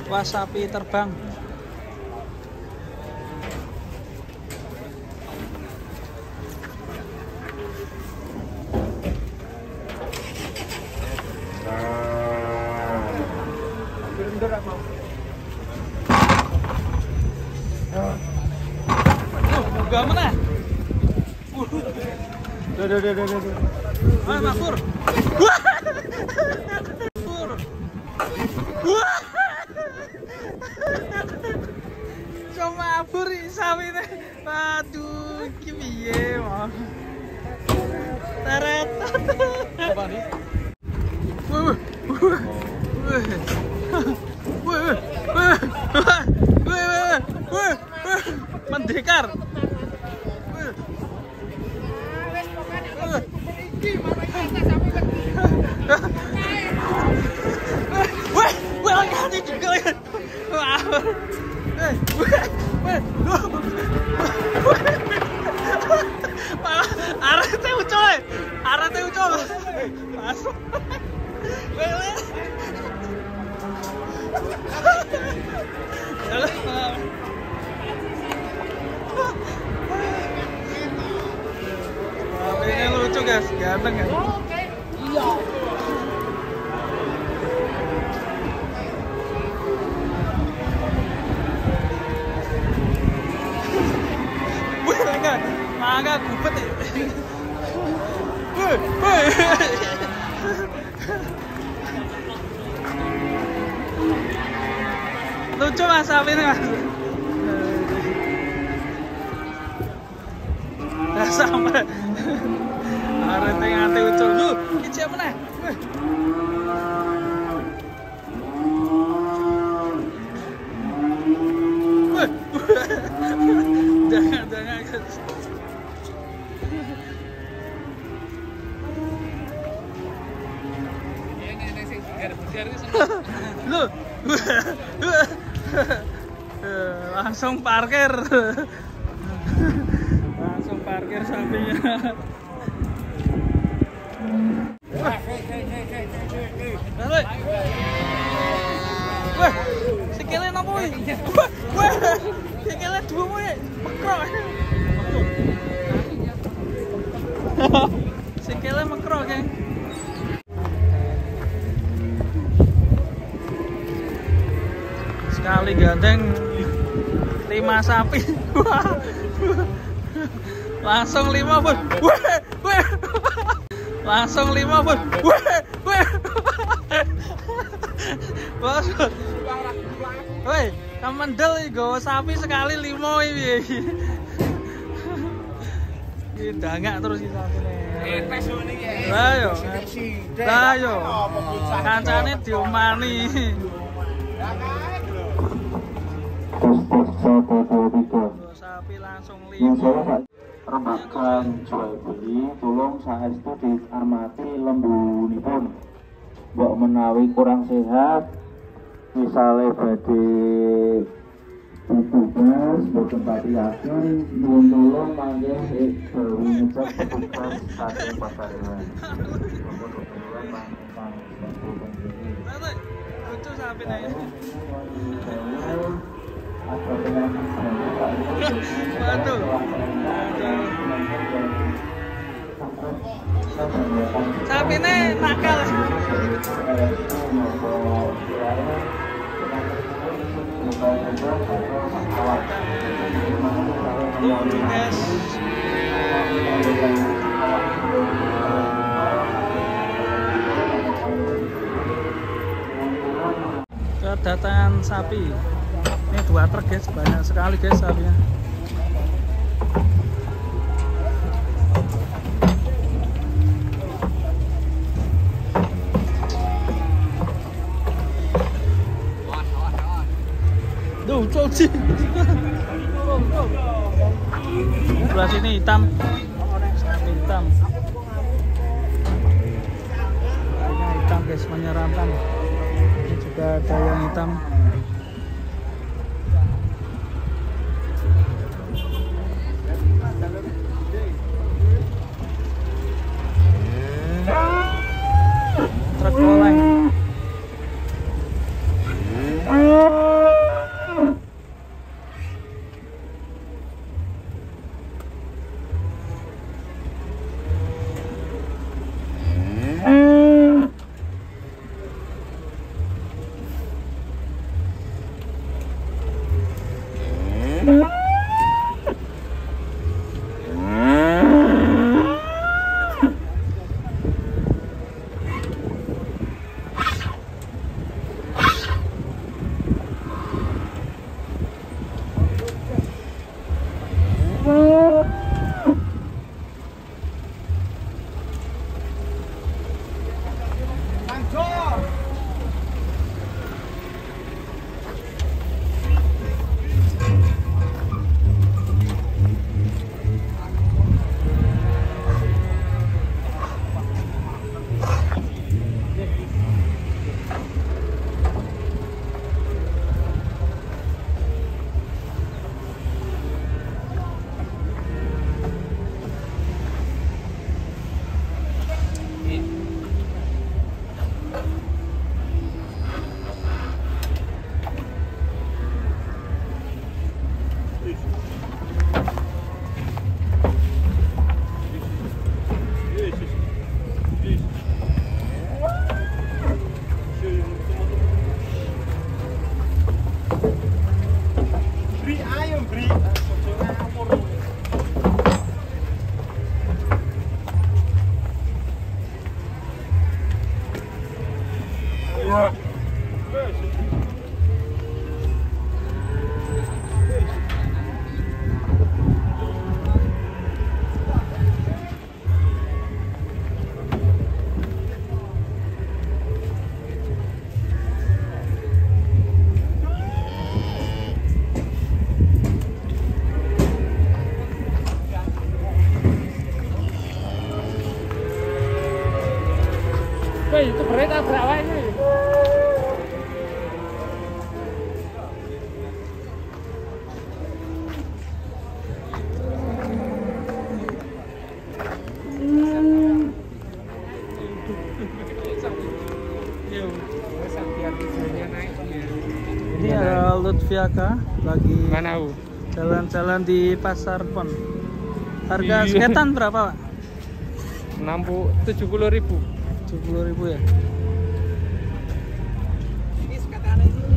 Wah, sapi terbang. Gak mana? Ah, Makmur. Wah. Wah. Cuma abur sawi teh. Aduh, iki piye, Mas? Teret. Apa nih? Mendekar. Wah, lagi juga ya. Arete ucol. Masuk. Ini lucu guys, ganteng kan? Iya. Mangga gubet ya. Lucu Mas sapi ini Mas. Dah sampai. Arete ngate ucul. Lu, iki siapa nih? Jangan guys. Lu langsung parkir sapinya. Wah, sikile nopo iki? Wah, sikile dua moe mekrok. Sikile mekrok, Geng. Sekali gandeng 5 sapi. Langsung 5 bos. Langsung 5 bos. Bos. Woi, kamendel nggawa sapi sekali 5 iki. Iki dangak terus iki sapine. Lah yo. Lah yo. Kancane diomani. Sapi langsung 5. Rembakan jual beli tolong saestu diamati lembunipun. Mbok menawi kurang sehat misale badhe tugas boten pati yakin nyuwun tolong mangke dewe ngecek petugas saking pasar hewan. Lucu sapine. Waduh. Sapine nakal. Lucu guys. Kedatangan sapi. Ini 2 truk guys, banyak sekali guys sapinya. Sebelah sini hitam. Hitam. Warnanya hitam guys, menyeramkan. Ini juga ada yang hitam. Truk oleng. Itu berat tabrak wae iki. Ini ada Lutfiaka lagi Mana U? jalan-jalan di Pasar Pon. Harga seketan berapa, Pak? 70.000. 70.000 ya. Ini sekatan aja.